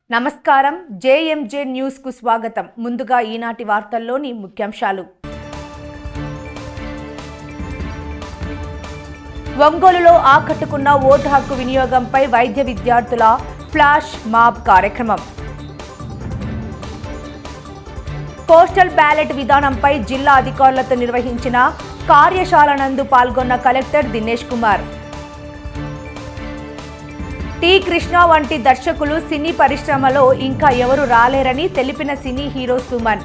నమస్కారం JMJ news కు స్వాగతం. ముందుగా ఈనాటి వార్తల్లోని ముఖ్యాంశాలు. ఒంగోలులో ఆకట్టుకున్న ఓటు హక్కు వినియోగంపై వైద్య విద్యార్థుల ఫ్లాష్ మాబ్ కార్యక్రమం. పోస్టల్ బ్యాలెట్ విధానంపై జిల్లా అధికారులతో నిర్వహించిన కార్యశాల నందు పాల్గొన్న కలెక్టర్ దినేష్ కుమార్. టి కృష్ణ వంటి దర్శకులు సినీ పరిశ్రమలో ఇంకా ఎవరు రాలేరని తెలిపిన సినీ హీరో సుమన్.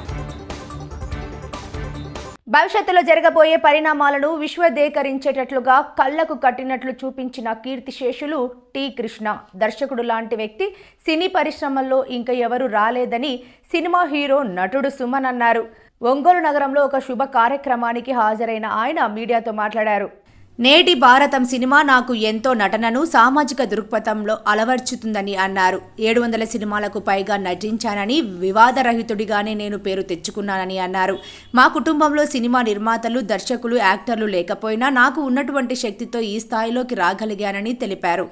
భవిష్యత్తులో జరగబోయే పరిణామాలను విశ్వదీకరించేటట్లుగా కళ్లకు కట్టినట్లు చూపించిన కీర్తిశేషులు టి కృష్ణ. దర్శకుడు లాంటి వ్యక్తి సినీ పరిశ్రమల్లో ఇంకా ఎవరు రాలేదని సినిమా హీరో నటుడు సుమన్ అన్నారు. ఒంగోలు నగరంలో ఒక శుభ కార్యక్రమానికి హాజరైన ఆయన మీడియాతో మాట్లాడారు. నేటి భారతం సినిమా నాకు ఎంతో నటనను సామాజిక దృక్పథంలో అలవర్చుతుందని అన్నారు. 700 సినిమాలకు పైగా నటించానని, వివాదరహితుడిగానే నేను పేరు తెచ్చుకున్నానని అన్నారు. మా కుటుంబంలో సినిమా నిర్మాతలు, దర్శకులు, యాక్టర్లు లేకపోయినా నాకు ఉన్నటువంటి శక్తితో ఈ స్థాయిలోకి రాగలిగానని తెలిపారు.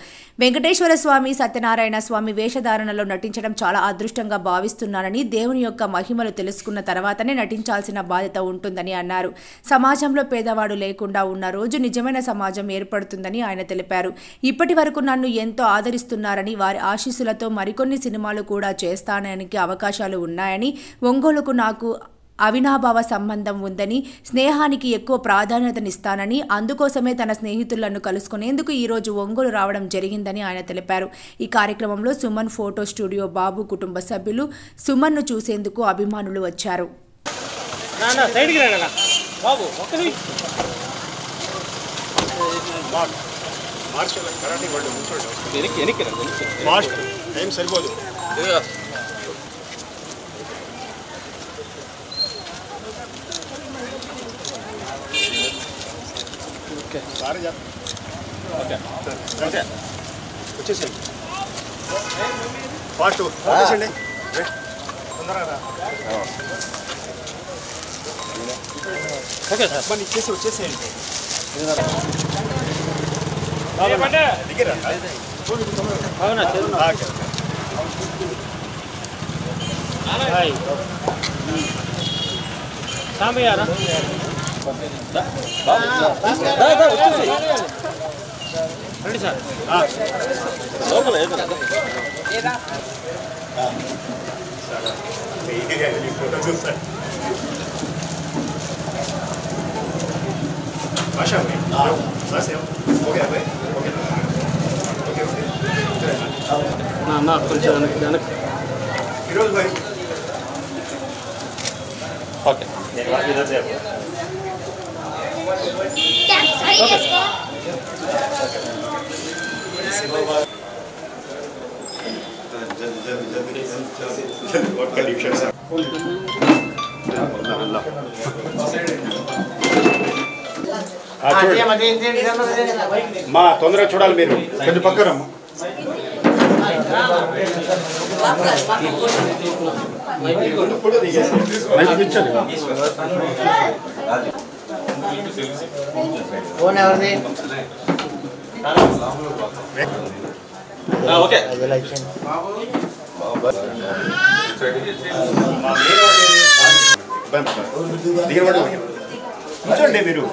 వెంకటేశ్వర స్వామి, సత్యనారాయణ స్వామి వేషధారణలో నటించడం చాలా అదృష్టంగా భావిస్తున్నానని, దేవుని యొక్క మహిమలు తెలుసుకున్న తర్వాతనే నటించాల్సిన బాధ్యత ఉంటుందని అన్నారు. సమాజంలో పేదవాడు లేకుండా ఉన్న రోజు నిజమైన సమాజం ఏర్పడుతుందని ఆయన తెలిపారు. ఇప్పటి వరకు నన్ను ఎంతో ఆదరిస్తున్నారని, వారి ఆశీస్సులతో మరికొన్ని సినిమాలు కూడా చేస్తానికి అవకాశాలు ఉన్నాయని, ఒంగోలుకు నాకు అవినాభావ సంబంధం ఉందని, స్నేహానికి ఎక్కువ ప్రాధాన్యతనిస్తానని, అందుకోసమే తన స్నేహితులను కలుసుకునేందుకు ఈరోజు ఒంగోలు రావడం జరిగిందని ఆయన తెలిపారు. ఈ కార్యక్రమంలో సుమన్ ఫోటో స్టూడియో బాబు కుటుంబ సభ్యులు, సుమన్ను చూసేందుకు అభిమానులు వచ్చారు. సరిపోదు. వచ్చేసేయండి ఫాస్ట్ వచ్చేసండి. ఓకే సార్ పని ఇచ్చేసి వచ్చేసేయండి. రండి సార్. కొంచెం ఈరోజు ఓకే మా తొందరగా చూడాలి. మీరు కొంచెం పక్కన ఓకే కూర్చోండి. మీరు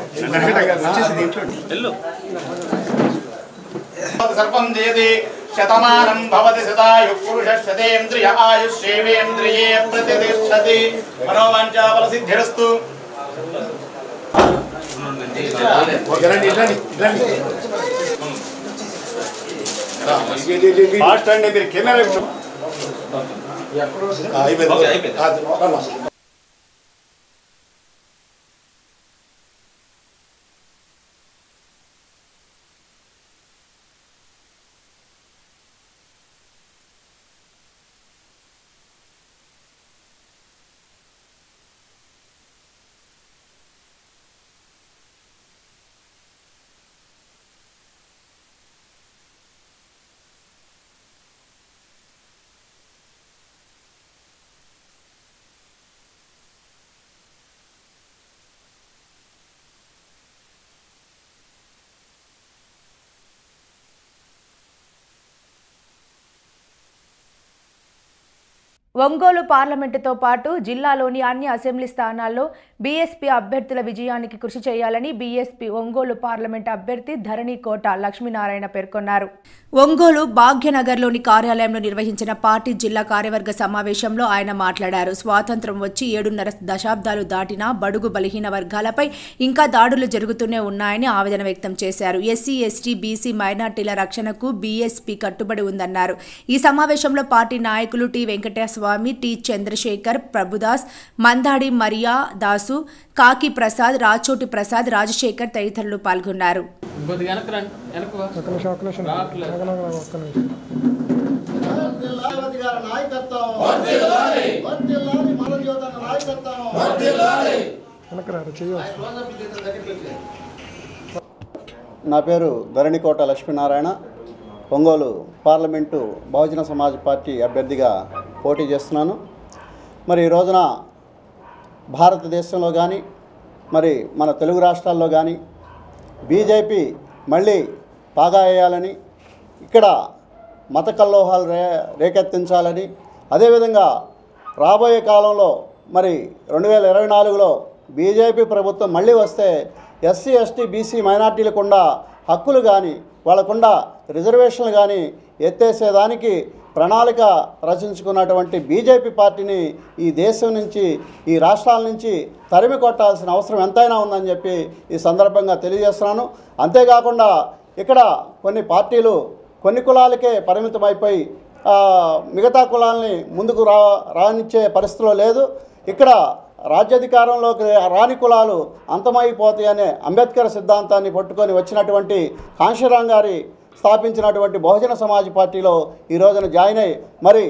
సర్వం జయతి శతమానం భవతి శతాయు పురుషశతేంద్రియ ఆయుష్యేవేంద్రియే ప్రతిష్టతి మనోవాంఛాఫల సిద్ధిరస్తు. ఫాస్ట్ అండి. మీరు కెమెరా అయిపోయింది. ఒంగోలు పార్లమెంటుతో పాటు జిల్లాలోని అన్ని అసెంబ్లీ స్థానాల్లో బీఎస్పీ అభ్యర్థుల విజయానికి కృషి చేయాలని బీఎస్పీ ఒంగోలు పార్లమెంటు అభ్యర్థి ధరణికోట లక్ష్మీనారాయణ పేర్కొన్నారు. ఒంగోలు భాగ్యనగర్లోని కార్యాలయంలో నిర్వహించిన పార్టీ జిల్లా కార్యవర్గ సమావేశంలో ఆయన మాట్లాడారు. స్వాతంత్ర్యం వచ్చి 7.5 దశాబ్దాలు దాటినా బడుగు బలహీన వర్గాలపై ఇంకా దాడులు జరుగుతూనే ఉన్నాయని ఆవేదన వ్యక్తం చేశారు. ఎస్సీ, ఎస్టీ, బీసీ, మైనార్టీల రక్షణకు బీఎస్పీ కట్టుబడి ఉందన్నారు. ఈ సమావేశంలో పార్టీ నాయకులు టి వెంకటస్వామి, టి చంద్రశేఖర్, ప్రభుదాస్, మందాడి మరియా దాసు, కాకి ప్రసాద్, రాచోటి ప్రసాద్, రాజశేఖర్ తదితరులు పాల్గొన్నారు. నా పేరు ధరణికోట లక్ష్మీనారాయణ. ఒంగోలు పార్లమెంటు బహుజన సమాజ్ పార్టీ అభ్యర్థిగా పోటీ చేస్తున్నాను. మరి ఈ రోజున భారతదేశంలో కానీ మరి మన తెలుగు రాష్ట్రాల్లో కానీ బీజేపీ మళ్ళీ పాగా వేయాలని, ఇక్కడ మత కల్లోహాలు రేకెత్తించాలని, అదేవిధంగా రాబోయే కాలంలో మరి 2024లో బీజేపీ ప్రభుత్వం మళ్ళీ వస్తే ఎస్సీ, ఎస్టీ, బీసీ, మైనార్టీలకుండా హక్కులు కానీ వాళ్ళకుండా రిజర్వేషన్లు కానీ ఎత్తేసేదానికి ప్రణాళిక రచించుకున్నటువంటి బీజేపీ పార్టీని ఈ దేశం నుంచి, ఈ రాష్ట్రాల నుంచి తరిమి కొట్టాల్సిన అవసరం ఎంతైనా ఉందని చెప్పి ఈ సందర్భంగా తెలియజేస్తున్నాను. అంతేకాకుండా ఇక్కడ కొన్ని పార్టీలు కొన్ని కులాలకే పరిమితమైపోయి మిగతా కులాలని ముందుకు రానిచ్చే పరిస్థితిలో లేదు. ఇక్కడ రాజ్యాధికారంలోకి రాని కులాలు అంతమైపోతాయనే అంబేద్కర్ సిద్ధాంతాన్ని పట్టుకొని వచ్చినటువంటి కాంశీరాం గారి స్థాపించినటువంటి బహుజన సమాజ్ పార్టీలో ఈ రోజున జాయిన్ అయ్యి మరి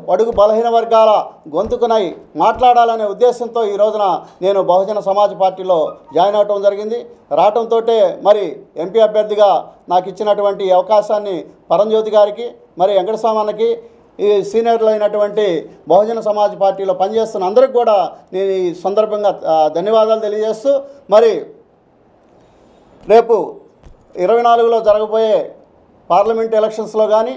బడుగు బలహీన వర్గాల గొంతుకునై మాట్లాడాలనే ఉద్దేశంతో ఈ రోజున నేను బహుజన సమాజ్ పార్టీలో జాయిన్ అవటం జరిగింది. రావటంతో మరి ఎంపీ అభ్యర్థిగా నాకు ఇచ్చినటువంటి అవకాశాన్ని పరంజ్యోతి గారికి, మరి వెంకటస్వామన్నకి, ఈ సీనియర్లు అయినటువంటి బహుజన సమాజ్ పార్టీలో పనిచేస్తున్న అందరికి కూడా నేను ఈ సందర్భంగా ధన్యవాదాలు తెలియజేస్తూ, మరి రేపు 24లో జరగబోయే పార్లమెంట్ ఎలక్షన్స్లో కానీ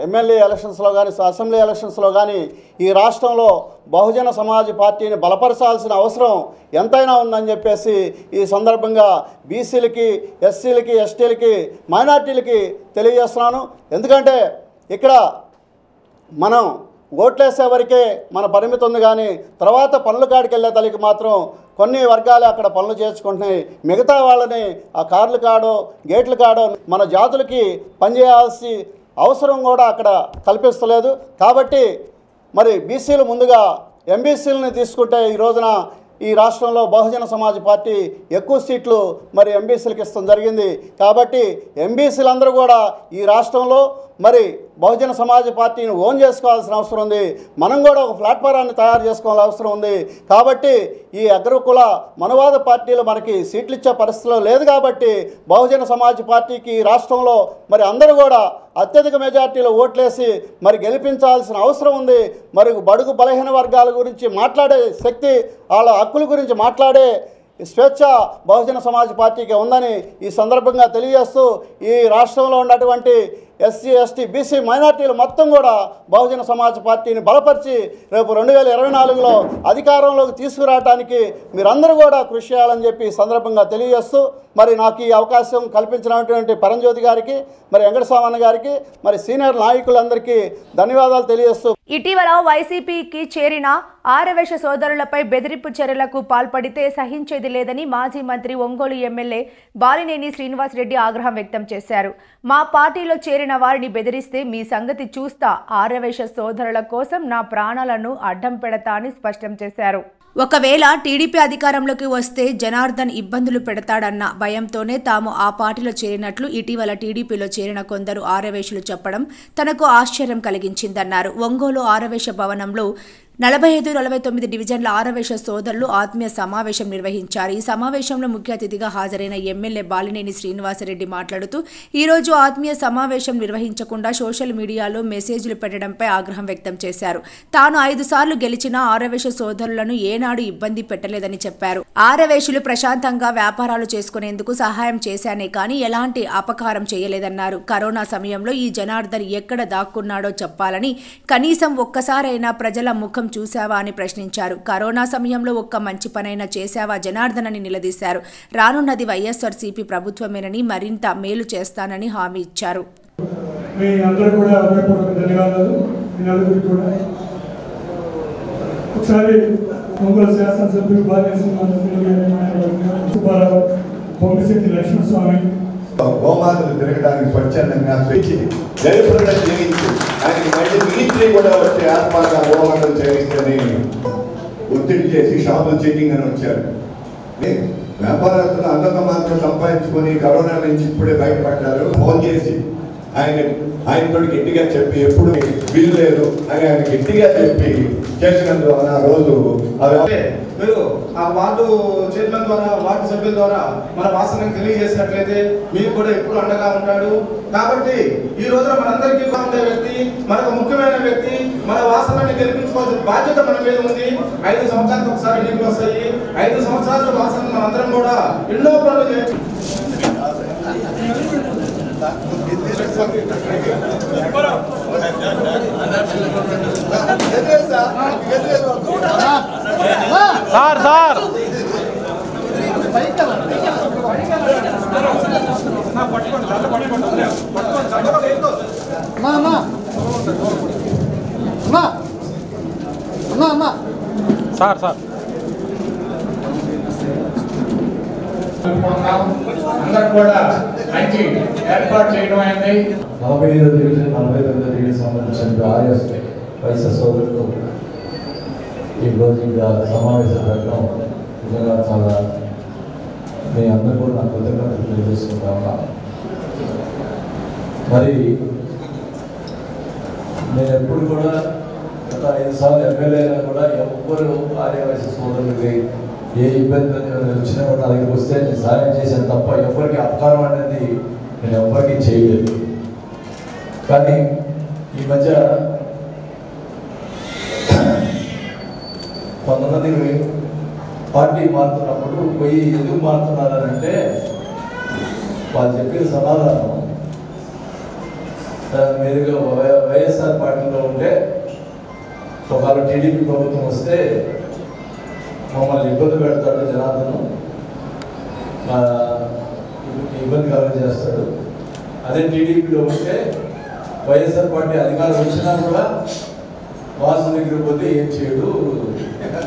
ఎమ్మెల్యే ఎలక్షన్స్లో కానీ అసెంబ్లీ ఎలక్షన్స్లో కానీ ఈ రాష్ట్రంలో బహుజన సమాజ్ పార్టీని బలపరచాల్సిన అవసరం ఎంతైనా ఉందని చెప్పేసి ఈ సందర్భంగా బీసీలకి, ఎస్సీలకి, ఎస్టీలకి, మైనార్టీలకి తెలియజేస్తున్నాను. ఎందుకంటే ఇక్కడ మనం ఓట్లేసే వరకే మన పరిమితి ఉంది, కానీ తర్వాత పనుల కాడికి వెళ్ళే తల్లికి మాత్రం కొన్ని వర్గాలే అక్కడ పనులు చేసుకుంటున్నాయి. మిగతా వాళ్ళని ఆ కార్లు కాడో గేట్లు కాడో మన జాతులకి పనిచేయాల్సి అవసరం కూడా అక్కడ కల్పిస్తలేదు. కాబట్టి మరి బీసీలు ముందుగా ఎంబీసీలని తీసుకుంటే ఈ రోజున ఈ రాష్ట్రంలో బహుజన సమాజ్ పార్టీ ఎక్కువ సీట్లు మరి ఎంబీసీలకు ఇస్తాం జరిగింది. కాబట్టి ఎంబీసీలందరూ కూడా ఈ రాష్ట్రంలో మరి బహుజన సమాజ్ పార్టీని ఓన్ చేసుకోవాల్సిన అవసరం ఉంది. మనం కూడా ఒక ప్లాట్ఫారాన్ని తయారు చేసుకోవాల్సిన అవసరం ఉంది. కాబట్టి ఈ అగ్రకుల మనవాద పార్టీలు మనకి సీట్లు ఇచ్చే పరిస్థితిలో లేదు. కాబట్టి బహుజన సమాజ్ పార్టీకి ఈ రాష్ట్రంలో మరి అందరూ కూడా అత్యధిక మెజార్టీలో ఓట్లేసి మరి గెలిపించాల్సిన అవసరం ఉంది. మరి బడుగు బలహీన వర్గాల గురించి మాట్లాడే శక్తి, వాళ్ళ హక్కుల గురించి మాట్లాడే స్వేచ్ఛ బహుజన సమాజ్ పార్టీకి ఉందని ఈ సందర్భంగా తెలియజేస్తూ, ఈ రాష్ట్రంలో ఉన్నటువంటి ఎస్సీ, ఎస్టీ, బీసీ, మైనార్టీలు మొత్తం కూడా బహుజన సమాజ్ పార్టీని బలపరిచి రేపు 2024లో అధికారంలోకి తీసుకురావడానికి మీరందరూ కూడా కృషి చేయాలని చెప్పి ఈ సందర్భంగా తెలియజేస్తూ, మరి నాకు ఈ అవకాశం కల్పించినటువంటి పరంజ్యోతి గారికి, మరి వెంకటస్వామన్న గారికి, మరి సీనియర్ నాయకులందరికీ ధన్యవాదాలు తెలియజేస్తూ, ఇటీవల వైసీపీకి చేరిన ఆరవేశ సోదరులపై బెదిరింపు చర్యలకు పాల్పడితే సహించేది లేదని మాజీ మంత్రి ఒంగోలు ఎమ్మెల్యే బాలినేని శ్రీనివాసరెడ్డి ఆగ్రహం వ్యక్తం చేశారు. మా పార్టీలో చేరిన వారిని బెదిరిస్తే మీ సంగతి చూస్తా, ఆరవేశ సోదరుల కోసం నా ప్రాణాలను అడ్డం పెడతా అని స్పష్టం చేశారు. ఒకవేళ టీడీపీ అధికారంలోకి వస్తే జనార్దన్ ఇబ్బందులు పెడతాడన్న భయంతోనే తాము ఆ పార్టీలో చేరినట్లు ఇటీవల టీడీపీలో చేరిన కొందరు ఆరవేశులు చెప్పడం తనకు ఆశ్చర్యం కలిగించిందన్నారు. ఒంగోలు ఆరవేశ భవనంలో 45-49 డివిజన్ల ఆరవేశ సోదరులు ఆత్మీయ సమావేశం నిర్వహించారు. ఈ సమావేశంలో ముఖ్య అతిథిగా హాజరైన ఎమ్మెల్యే బాలినేని శ్రీనివాసరెడ్డి మాట్లాడుతూ ఈరోజు ఆత్మీయ సమావేశం నిర్వహించకుండా సోషల్ మీడియాలో మెసేజ్లు పెట్టడంపై ఆగ్రహం వ్యక్తం చేశారు. తాను 5 సార్లు గెలిచిన ఆరవేశ సోదరులను ఏనాడు ఇబ్బంది పెట్టలేదని చెప్పారు. ఆరవేశులు ప్రశాంతంగా వ్యాపారాలు చేసుకునేందుకు సహాయం చేశానే కానీ ఎలాంటి అపకారం చేయలేదన్నారు. కరోనా సమయంలో ఈ జనార్దన్ ఎక్కడ దాక్కున్నాడో చెప్పాలని, కనీసం ఒక్కసారైనా ప్రజల ముఖం చూశావా అని ప్రశ్నించారు. కరోనా సమయంలో ఒక్క మంచి పనైనా చేశావా జనార్దన్ అని నిలదీశారు. రానున్నది వైఎస్ఆర్సీపీ ప్రభుత్వమేనని, మరింత మేలు చేస్తానని హామీ ఇచ్చారు. గోమాతలు తిరగడానికి స్వచ్ఛందంగా జయప్రదం చేయించి ఆయనకి మళ్ళీ మిలిటరీ కూడా వచ్చే ఆత్మగా గోమాతలు చేయిస్తని ఒత్తిడి చేసి షాపులు చెకింగ్ అని వచ్చారు. వ్యాపారస్తులు అంతంత మాత్రం సంపాదించుకొని కరోనా నుంచి ఇప్పుడే బయటపడ్డారు. ఫోన్ చేసి ఆయనతో గట్టిగా చెప్పి ఎప్పుడు బిల్లు లేదు అని ఆయన గట్టిగా చెప్పి చేసినందువల్ల ఆ రోజు మీరు ఆ వార్డు చైర్మన్ ద్వారా, వార్డు సభ్యుల ద్వారా మన వాసనకు తెలియజేసినట్లయితే మీకు కూడా ఎప్పుడు అండగా ఉంటాడు. కాబట్టి ఈ రోజున మనందరికీ ఉండే వ్యక్తి, మనకు ముఖ్యమైన వ్యక్తి, మన వాసనని గెలిపించుకోవాల్సిన బాధ్యత మన మీద ఉంది. 5 సంవత్సరాలకు ఒకసారి ఎన్నికలు వస్తాయి. 5 సంవత్సరాల వాసన మనందరం కూడా ఎన్నో పనులు చేయొచ్చు. సార్ సార్ సార్ సార్ అందరూ కూడా మంచి ఏర్పాటు చేయడం అయింది. 45వ డివిజన్ 49వ డివిజన్ సంబంధించిన ఆర్ఎస్ వైఎస్ఆర్ సోదరులు ఈరోజు ఇంకా సమావేశం పెట్టడం నిజంగా చాలా మీ అందరూ కూడా నాకు కృతజ్ఞతలు తెలియజేసుకుంటా ఉన్నా. మరి నేను ఎప్పుడు కూడా గత 5 సార్లు ఎమ్మెల్యేగా కూడా ఎవ్వరు ఆర్యవైశ్య సోదరులకి ఏ ఇబ్బంది వచ్చినా కూడా నా దగ్గరికి వస్తే నేను సహాయం చేశాను తప్ప ఎవరికి అపకారం అనేది నేను ఎవరికి చేయలేదు. కానీ ఈ మధ్య కొంతమంది పార్టీ మారుతున్నప్పుడు పోయి ఎందుకు మారుతున్నారంటే వాళ్ళు చెప్పిన సమాధానం మీరుగా వైఎస్ఆర్ పార్టీలో ఉంటే ఒకవేళ టీడీపీ ప్రభుత్వం వస్తే మమ్మల్ని ఇబ్బంది పెడతాడు, జనార్దను ఇబ్బంది కలుగజేస్తాడు. అదే టీడీపీలో ఉంటే వైఎస్ఆర్ పార్టీ అధికారం వచ్చినా కూడా వాసు దగ్గర పోతే ఏం చేయడు,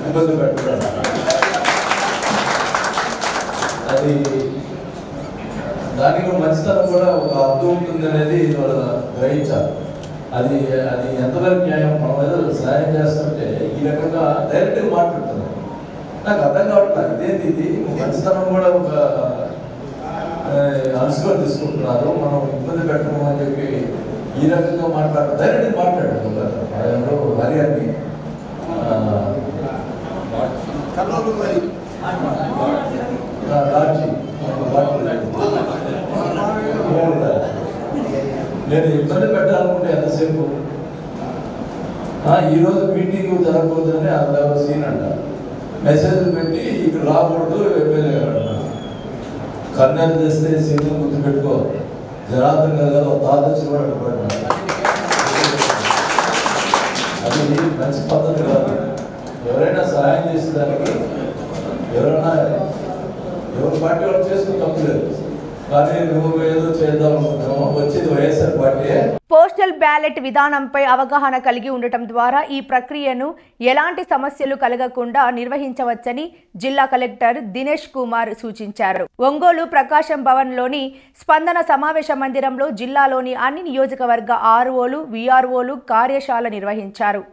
ఇబ్బంది పెడతాడు. అది దానికి మంచితనం కూడా ఒక అర్థం ఉంటుంది అనేది వాళ్ళు గ్రహించాలి. అది అది ఎంతవరకు న్యాయం? మనం ఏదో సహాయం చేస్తుంటే ఈ రకంగా డైరెక్ట్గా మాట్లాడుతున్నాం. నాకు అర్థం కావట్లేదు, ఇదేంటి ఇది మంచితనం కూడా ఒక అలసుగా తీసుకుంటున్నారు. మనం ఇబ్బంది పెట్టడం అని చెప్పి ఈ రకంగా మాట్లాడతారు. డైరెక్ట్గా మాట్లాడారు హరియాన్ని నేను ఇబ్బంది పెట్టాలనుకుంటే ఎంతసేపు ఈరోజు మీటింగ్ జరగకూడదని అలా సీన్ అంట మెసేజ్లు పెట్టి ఇక్కడ రాకూడదు ఎమ్మెల్యే కన్యాలు చేస్తే సీట్లు గుర్తుపెట్టుకో జనార్దన్ కదా తాదొచ్చి కూడా అడ్డుపడినారు. అది మంచి పద్ధతి కాదు. ఎవరైనా సహాయం చేసేదానికి ఎవరైనా ఎవరి పార్టీ వాళ్ళు చేసుకుని తప్పులేదు. కానీ నువ్వు ఏదో చేద్దాం అనుకుంటున్నామో వచ్చేది వైఎస్ఆర్ పార్టీ. పోస్టల్ బ్యాలెట్ విధానంపై అవగాహన కలిగి ఉండటం ద్వారా ఈ ప్రక్రియను ఎలాంటి సమస్యలు కలగకుండా నిర్వహించవచ్చని జిల్లా కలెక్టర్ దినేష్ కుమార్ సూచించారు. ఒంగోలు ప్రకాశం భవన్లోని స్పందన సమావేశ మందిరంలో జిల్లాలోని అన్ని నియోజకవర్గ ఆర్ఓలు, విఆర్ఓలు కార్యశాల నిర్వహించారు.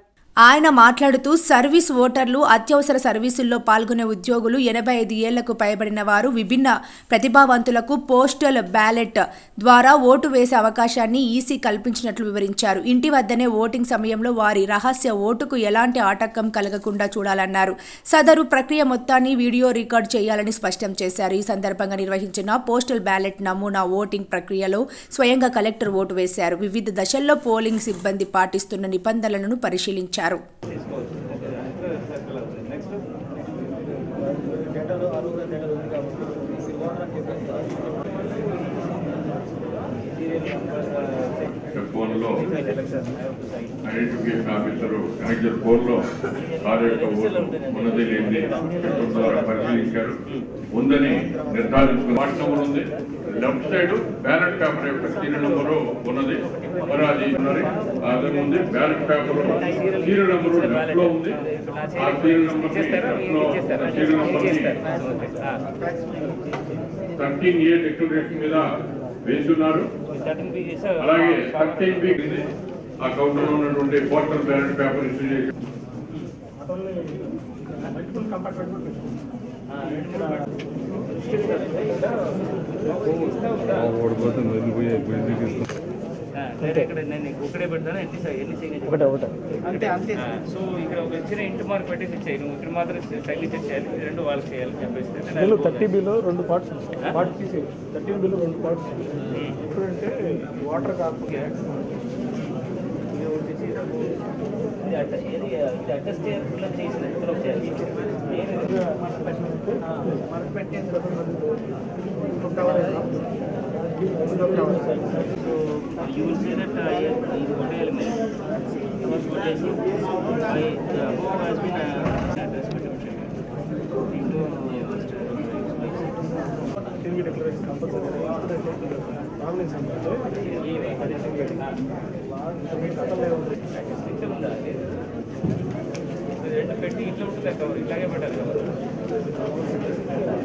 ఆయన మాట్లాడుతూ సర్వీస్ ఓటర్లు, అత్యవసర సర్వీసుల్లో పాల్గొనే ఉద్యోగులు, 85 ఏళ్లకు పైబడిన వారు, విభిన్న ప్రతిభావంతులకు పోస్టల్ బ్యాలెట్ ద్వారా ఓటు వేసే అవకాశాన్ని ఈసీ కల్పించినట్లు వివరించారు. ఇంటి వద్దనే ఓటింగ్ సమయంలో వారి రహస్య ఓటుకు ఎలాంటి ఆటంకం కలగకుండా చూడాలన్నారు. సదరు ప్రక్రియ మొత్తాన్ని వీడియో రికార్డు చేయాలని స్పష్టం చేశారు. ఈ సందర్భంగా నిర్వహించిన పోస్టల్ బ్యాలెట్ నమూనా ఓటింగ్ ప్రక్రియలో స్వయంగా కలెక్టర్ ఓటు వేశారు. వివిధ దశల్లో పోలింగ్ సిబ్బంది పాటిస్తున్న నిబంధనలను పరిశీలించారు. ఫోన్లో ఐడెంటిఫికేషన్ ఆఫీసరు కనెక్టర్ ఫోన్లో కారు యొక్క ఓటు ఉన్నది లేని సిస్టమ్ ద్వారా పరిశీలించారు. ఉందని నిర్ధారించుకున్న వాటి నెంబర్ ఉంది. లెఫ్ట్ సైడ్ బ్యాలెట్ పేపర్ యొక్క సీరియల్ నెంబరు ఉన్నది. మరి అది అదే ఉంది. Ballot paper serial number left లో ఉంది. ఆ serial number serial number 13A declaration మీద వేస్తున్నారు. అలాగే 13B ఆ కౌంటర్ లో ఉన్నటువంటి పోస్టల్ బ్యాలెట్ పేపర్ ఇష్యూ చేసి ఒకటే పెడతాను అంటే అంతే. సో ఇక్కడ ఒక ఇచ్చిన ఇంటి మార్క్ పెట్టేసి ఇచ్చాయి, నువ్వు ఇక్కడ మాత్రం సైకిల్ చేయాలి, రెండు వాళ్ళకి చేయాలని చెప్పేసి 30Bలో 2 పార్ట్స్ 30Bలో 2 పార్ట్స్ ఎప్పుడంటే వాటర్ కాకుండా అడ్జస్ట్ చేయాలి. You will see that ఇది ఒకటే ఎలిమెంట్ కొట్టేసి above has been address declaration compulsory పెట్టి ఇట్లా ఉంటుంది కవర్, ఇట్లాగే పెట్టాలి కవర్.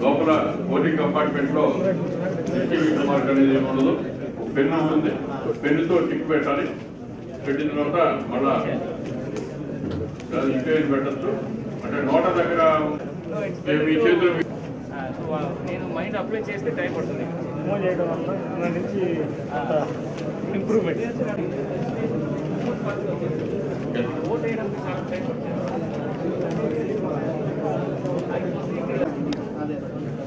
లోపల ఓటింగ్ కంపార్ట్మెంట్ లో మార్క్ అనేది ఏమి ఉండదు. పెన్ను ఉంటుంది. పెన్నుతో టిక్ పెట్టాలి. పెట్టిన తర్వాత మళ్ళా పెట్టచ్చు. అంటే నోట దగ్గర మీ చేతులు నేను మైండ్ అప్లై చేస్తే టైం పడుతుంది. మూవ్ చేయడం వల్ల దాని నుంచి ఇంప్రూవ్మెంట్ ఓట్ వేయడానికి చాలా టైం పడుతుంది.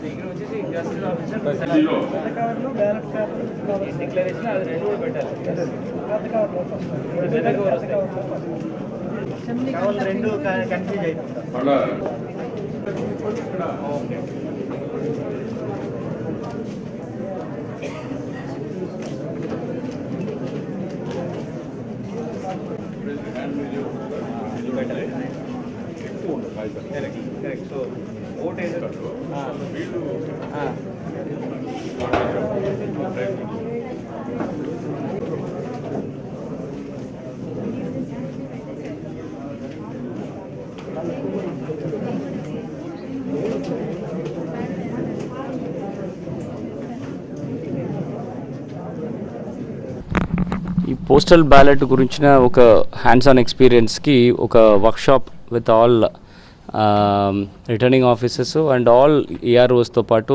ఇక్కడ వచ్చేసి జస్టిస్ ఆఫీసర్ డిక్లరేషన్ అది రెండు కూడా పెట్టాలి. రెండు కన్ఫ్యూజ్ అయిపోతుంది. Okay correct. సో ఓట్ వేసారు ఈ పోస్టల్ బ్యాలెట్ గురించిన ఒక హ్యాండ్స్ ఆన్ ఎక్స్పీరియన్స్కి ఒక workshop with all returning officers and all ఏఆర్ఓస్తో పాటు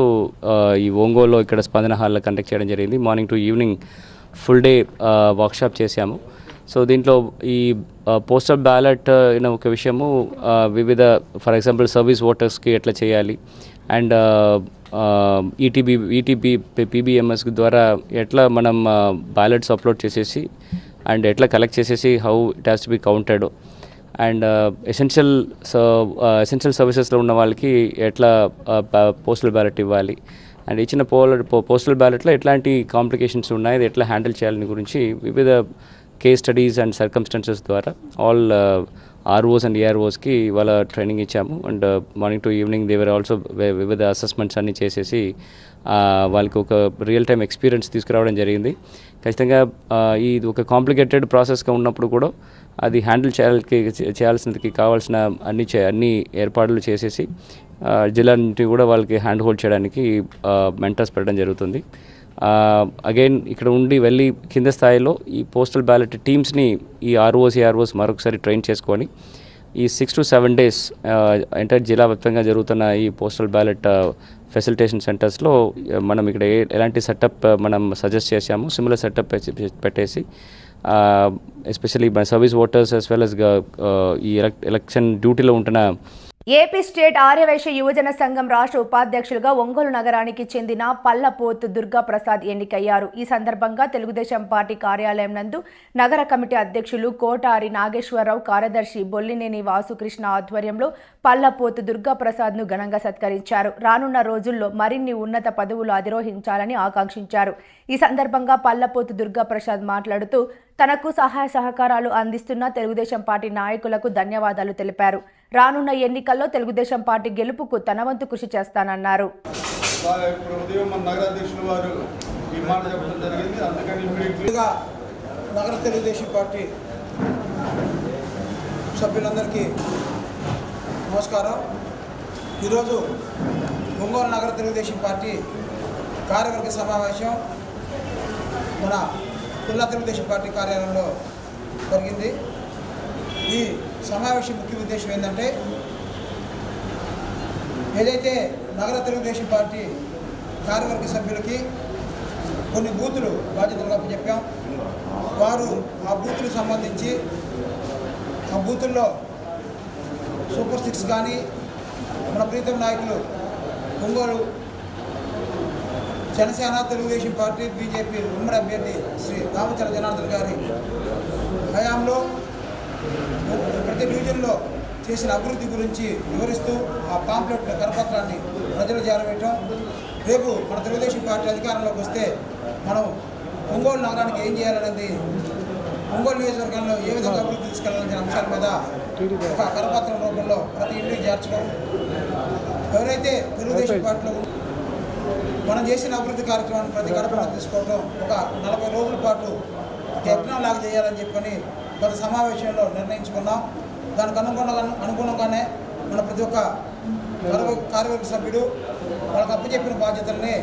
ఈ ఒంగోలులో ఇక్కడ స్పందన హాల్లో కండక్ట్ చేయడం జరిగింది. Morning to evening full day workshop చేశాము. సో దీంట్లో ఈ పోస్టల్ బ్యాలెట్ అయిన ఒక విషయము వివిధ ఫర్ ఎగ్జాంపుల్ సర్వీస్ ఓటర్స్కి ఎట్లా చేయాలి అండ్ ఈటీబీ పీబీఎంఎస్ ద్వారా ఎట్లా మనం బ్యాలెట్స్ అప్లోడ్ చేసేసి అండ్ ఎట్లా కలెక్ట్ చేసేసి how it has to be counted and essential సర్వీసెస్లో ఉన్న వాళ్ళకి ఎట్లా పోస్టల్ బ్యాలెట్ ఇవ్వాలి అండ్ ఇచ్చిన పోస్టల్ బ్యాలెట్లో ఎట్లాంటి కాంప్లికేషన్స్ ఉన్నాయి, అది ఎట్లా హ్యాండిల్ చేయాలని గురించి వివిధ కేస్ స్టడీస్ అండ్ సర్కమ్స్టాన్సెస్ ద్వారా ఆల్ ఆర్ఓస్ అండ్ ఏఆర్ఓస్కి వాళ్ళ ట్రైనింగ్ ఇచ్చాము. And morning to evening they were also వివిధ అసెస్మెంట్స్ అన్నీ చేసేసి వాళ్ళకి ఒక రియల్ టైమ్ ఎక్స్పీరియన్స్ తీసుకురావడం జరిగింది. ఖచ్చితంగా ఇది ఒక కాంప్లికేటెడ్ ప్రాసెస్గా ఉన్నప్పుడు కూడా అది హ్యాండిల్ చేయాల్సినది కావాల్సిన అన్ని ఏర్పాట్లు చేసేసి జిల్లా నుండి కూడా వాళ్ళకి హ్యాండ్ హోల్డ్ చేయడానికి మెంటర్స్ పెట్టడం జరుగుతుంది. అగైన్ ఇక్కడ ఉండి వెళ్ళి కింద స్థాయిలో ఈ పోస్టల్ బ్యాలెట్ టీమ్స్ని ఈ ఆర్ఓస్ మరొకసారి ట్రైన్ చేసుకొని ఈ 6 to 7 days ఎంటైర్ జిల్లా వ్యాప్తంగా జరుగుతున్న ఈ పోస్టల్ బ్యాలెట్ ఫెసిలిటేషన్ సెంటర్స్లో మనం ఇక్కడ ఎలాంటి సెటప్ మనం సజెస్ట్ చేశాము సిమిలర్ సెటప్ పెట్టేసి ఎస్పెషల్లీ మన service voters as well as ఈ ఎలక్షన్ డ్యూటీలో ఉంటున్న ఏపీ స్టేట్ ఆర్యవైశ్య యువజన సంఘం రాష్ట్ర ఉపాధ్యక్షులుగా ఒంగోలు నగరానికి చెందిన పల్లపోతు దుర్గా ప్రసాద్ ఎన్నికయ్యారు. ఈ సందర్భంగా తెలుగుదేశం పార్టీ కార్యాలయం నందు నగర కమిటీ అధ్యక్షులు కోటారి నాగేశ్వరరావు, కార్యదర్శి బొల్లినేని వాసుకృష్ణ ఆధ్వర్యంలో పల్లపోతు దుర్గా ప్రసాద్ను ఘనంగా సత్కరించారు. రానున్న రోజుల్లో మరిన్ని ఉన్నత పదవులు అధిరోహించాలని ఆకాంక్షించారు. ఈ సందర్భంగా పల్లపోతు దుర్గా ప్రసాద్ మాట్లాడుతూ తనకు సహాయ సహకారాలు అందిస్తున్న తెలుగుదేశం పార్టీ నాయకులకు ధన్యవాదాలు తెలిపారు. రానున్న ఎన్నికల్లో తెలుగుదేశం పార్టీ గెలుపుకు తన వంతు కృషి చేస్తానన్నారు. నగర తెలుగుదేశం పార్టీ సభ్యులందరికీ నమస్కారం. ఈరోజు ఒంగోలు నగర తెలుగుదేశం పార్టీ కార్యవర్గ సమావేశం మన జిల్లా తెలుగుదేశం పార్టీ కార్యాలయంలో జరిగింది. ఈ సమావేశం ముఖ్య ఉద్దేశం ఏంటంటే, ఏదైతే నగర తెలుగుదేశం పార్టీ కార్యవర్గ సభ్యులకి కొన్ని బూతులు బాధ్యతలుగా చెప్పాం, వారు ఆ బూతులకు సంబంధించి ఆ బూతుల్లో సూపర్ 6 కానీ మన ప్రీతం నాయకులు ఒంగోలు జనసేన, తెలుగుదేశం పార్టీ, బీజేపీ ఉమ్మడి అభ్యర్థి శ్రీ దామచల జనార్దన్ గారి హయాంలో ప్రతి డివిజన్లో చేసిన అభివృద్ధి గురించి వివరిస్తూ ఆ పాంప్లెట్ కరపత్రాన్ని ప్రజలు చేరవేయటం, రేపు మన తెలుగుదేశం పార్టీ అధికారంలోకి వస్తే మనం ఒంగోలు నగరానికి ఏం చేయాలనేది, ఒంగోలు నియోజకవర్గంలో ఏ విధంగా అభివృద్ధి తీసుకెళ్లాలనే అంశాల మీద ఒక కరపత్రం రూపంలో ప్రతి ఇంటికి చేర్చడం, ఎవరైతే తెలుగుదేశం పార్టీలో మనం చేసిన అభివృద్ధి కార్యక్రమాన్ని ప్రతి గడపలో తీసుకోవడం, ఒక 40 రోజుల పాటు యజ్ఞం లాగా చేయాలని చెప్పని గత సమావేశంలో నిర్ణయించుకున్నాం. దానికి అనుగుణంగానే మన ప్రతి ఒక్క కార్యవర్గ సభ్యుడు వాళ్ళకి అప్పచెప్పిన బాధ్యతల్ని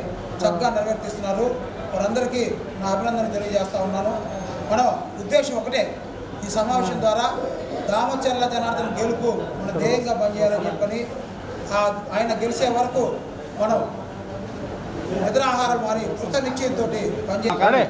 చక్కగా నెరవేర్తిస్తున్నారు. వారందరికీ నా అభినందనలు తెలియజేస్తూ ఉన్నాను. మన ఉద్దేశం ఒకటే, ఈ సమావేశం ద్వారా దామచర్ల జనార్దన్ గెలుపు మన ధ్యేయంగా పనిచేయాలని చెప్పని, ఆయన గెలిచే వరకు మనం నిద్రాహారం మారి కృత నిశ్చయంతో పనిచేయాలి.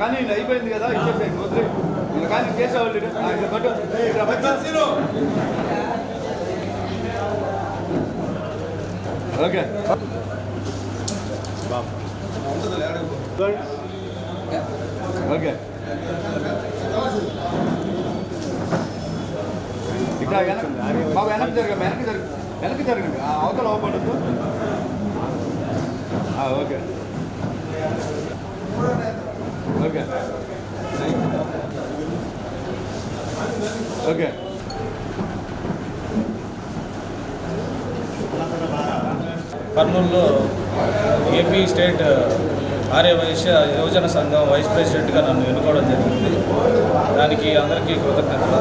కానీ అయిపోయింది కదా, ఇచ్చేసేయండి. వదిలే నేను కానీ చేసేవాళ్ళు ఓకే. ఓకే, ఇక్కడ బాబు వెనక్కి జరగండి, అవతల అవ్వబడద్దు. Okay okay okay. కర్నూలులో ఏపీ స్టేట్ ఆర్యవైశ్య యువజన సంఘం వైస్ ప్రెసిడెంట్గా నన్ను ఎన్నుకోవడం జరిగింది. దానికి అందరికీ కృతజ్ఞతలు.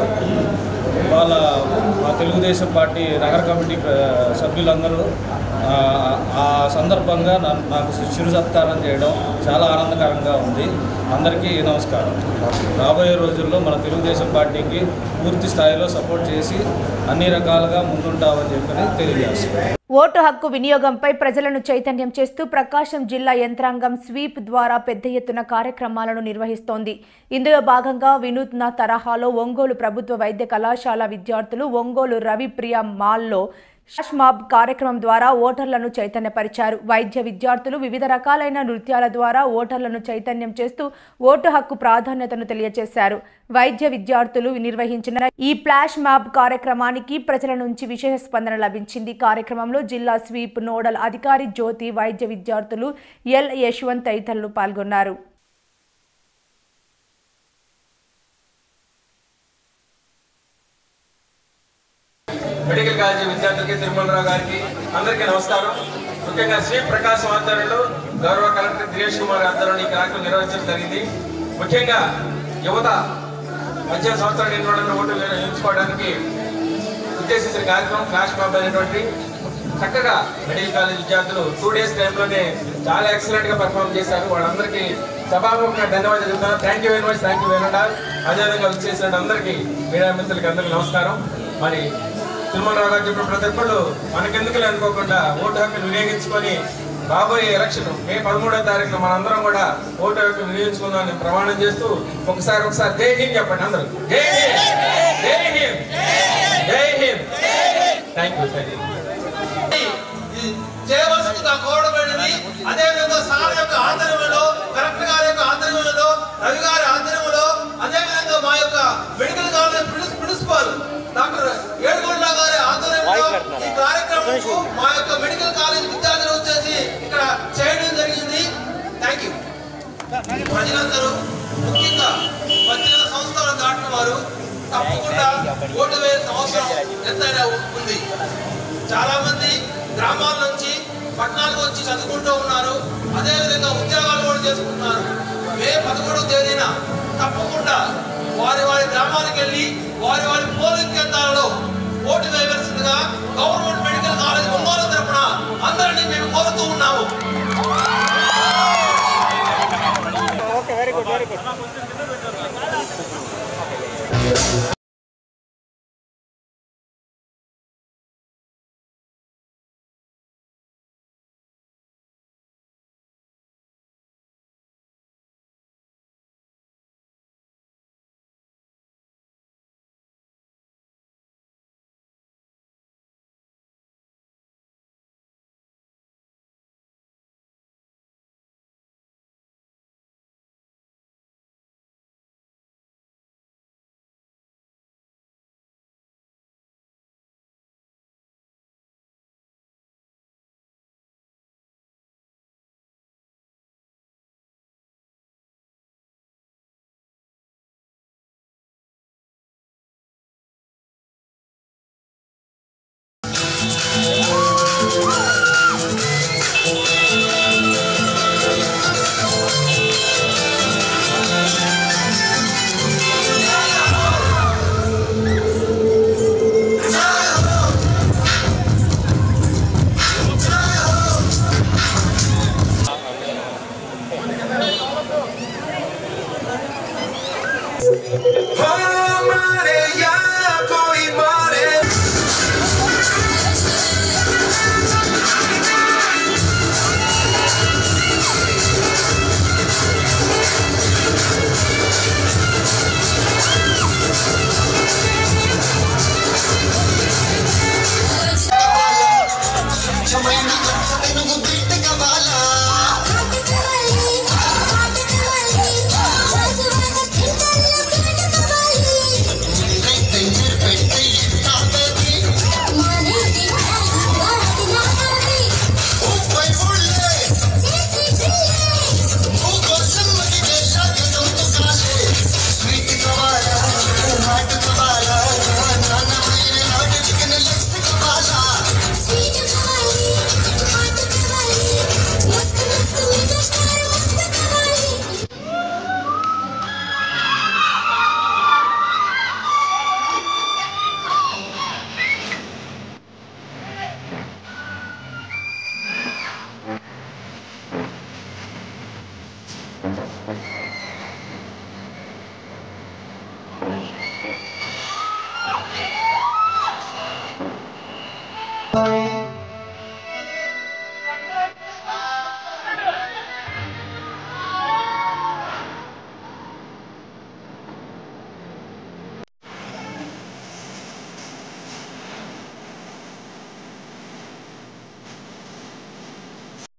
వాళ్ళ మా తెలుగుదేశం పార్టీ నగర కమిటీ సభ్యులందరూ ఆ సందర్భంగా నాకు చిరు సత్కారం చేయడం చాలా ఆనందకరంగా ఉంది. అందరికీ నమస్కారం. రాబోయే రోజుల్లో మన తెలుగుదేశం పార్టీకి పూర్తి స్థాయిలో సపోర్ట్ చేసి అన్ని రకాలుగా ముందుంటామని చెప్పని తెలియజేస్తున్నాం. ఓటు హక్కు వినియోగంపై ప్రజలను చైతన్యం చేస్తూ ప్రకాశం జిల్లా యంత్రాంగం స్వీప్ ద్వారా పెద్ద ఎత్తున కార్యక్రమాలను నిర్వహిస్తోంది. ఇందులో భాగంగా వినూత్న తరహాలో ఒంగోలు ప్రభుత్వ వైద్య కళాశాల విద్యార్థులు ఒంగోలు రవిప్రియ మాల్లో ఫ్లాష్ మాబ్ కార్యక్రమం ద్వారా ఓటర్లను చైతన్యపరిచారు. వైద్య విద్యార్థులు వివిధ రకాలైన నృత్యాల ద్వారా ఓటర్లను చైతన్యం చేస్తూ ఓటు హక్కు ప్రాధాన్యతను తెలియజేశారు. వైద్య విద్యార్థులు నిర్వహించిన ఈ ఫ్లాష్ మాబ్ కార్యక్రమానికి ప్రజల నుంచి విశేష స్పందన లభించింది. కార్యక్రమంలో జిల్లా స్వీప్ నోడల్ అధికారి జ్యోతి, వైద్య విద్యార్థులు ఎల్ యశ్వంత్ తదితరులు పాల్గొన్నారు. మెడికల్ కాలేజీ విద్యార్థులకి, తిరుమలరావు గారికి అందరికీ నమస్కారం. ముఖ్యంగా శ్రీ ప్రకాశం ఆధ్వర్యంలో గౌరవ కలెక్టర్ దినేష్ కుమార్ ఆధ్వర్యంలో ఈ కార్యక్రమం నిర్వహించడం జరిగింది. ముఖ్యంగా యువత 18 సంవత్సరాలు నిండిన ఓటు వేయించుకోవడానికి ఉద్దేశించిన కార్యక్రమం ఫ్లాష్ మాబ్ అనేటువంటి చక్కగా మెడికల్ కాలేజ్ విద్యార్థులు 2 days టైంలోనే చాలా ఎక్సలెంట్ గా పర్ఫామ్ చేశారు. వాళ్ళందరికీ సభాముఖంగా ధన్యవాదాలు చెప్తున్నాను. Thank you very much. అదేవిధంగా వచ్చేసిన అందరికీ మీడియా మిత్రులకి అందరికీ నమస్కారం. మరి తిరుమలరావు గారు చెప్పిన ప్రతి ఒక్కళ్ళు మనకెందుకులే అనుకోకుండా ఓటు హక్కును వినియోగించుకొని రాబోయే ఎలక్షన్ మే 13వ తారీఖున మనందరం కూడా ఓటు హక్కు వినియోగించుకుందామని ప్రమాణం చేస్తూ ఒకసారి జై హింద్ చెప్పండి అందరూ. జై హింద్, జై హింద్, జై హింద్. Thank you. చేయవలసిందిగా కోరబడింది. అదేవిధంగా సార్ యొక్క ఆధ్వర్యంలో, కలెక్టర్ గారి యొక్క ఆధ్వర్యంలో, రవి గారి ఆధ్వర్యంలో, అదేవిధంగా మా యొక్క medical college principal doctor Edukonda గారి ఆధ్వర్యంలో ఈ కార్యక్రమంకు మా యొక్క మెడికల్ కాలేజ్ విద్యార్థులు వచ్చేసి ఇక్కడ చేయడం జరిగింది. Thank you. ప్రజలందరూ ముఖ్యంగా 18 సంవత్సరాలు దాటిన వారు తప్పకుండా ఓటు వేయాల్సిన అవసరం ఎంతైనా ఉంది. చాలా మంది గ్రామాల నుంచి పట్టణాలకు వచ్చి చదువుకుంటూ ఉన్నారు. అదేవిధంగా ఉద్యోగాలు కూడా చేసుకుంటున్నారు. మే 11వ తేదీన తప్పకుండా వారి వారి గ్రామాలకు వెళ్ళి వారి వారి పోలింగ్ కేంద్రాలలో ఓటు వేయవలసిందిగా గవర్నమెంట్ మెడికల్ కాలేజ్ ఒంగోలు తరపున అందరినీ మేము కోరుతూ ఉన్నాము. Very good, very good. Thank you.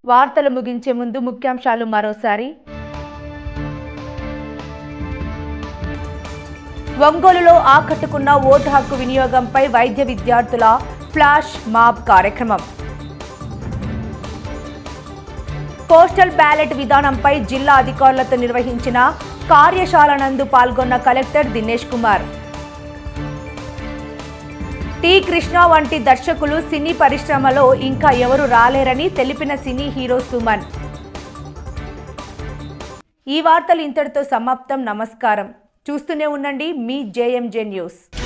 వార్తలు ముగించే ముందు ముఖ్యాంశాలు మరోసారి. ఒంగోలులో ఆకట్టుకున్న ఓటు హక్కు వినియోగంపై వైద్య విద్యార్థుల ఫ్లాష్ మాబ్ కార్యక్రమం. పోస్టల్ బ్యాలెట్ విధానంపై జిల్లా అధికారులతో నిర్వహించిన కార్యశాల నందు పాల్గొన్న కలెక్టర్ దినేష్ కుమార్. టి కృష్ణ వంటి దర్శకులు సినీ పరిశ్రమలో ఇంకా ఎవరు రాలేరని తెలిపిన సినీ హీరో సుమన్. ఈ వార్తలు ఇంతటితో సమాప్తం. నమస్కారం. చూస్తూనే ఉండండి మీ JMJ న్యూస్.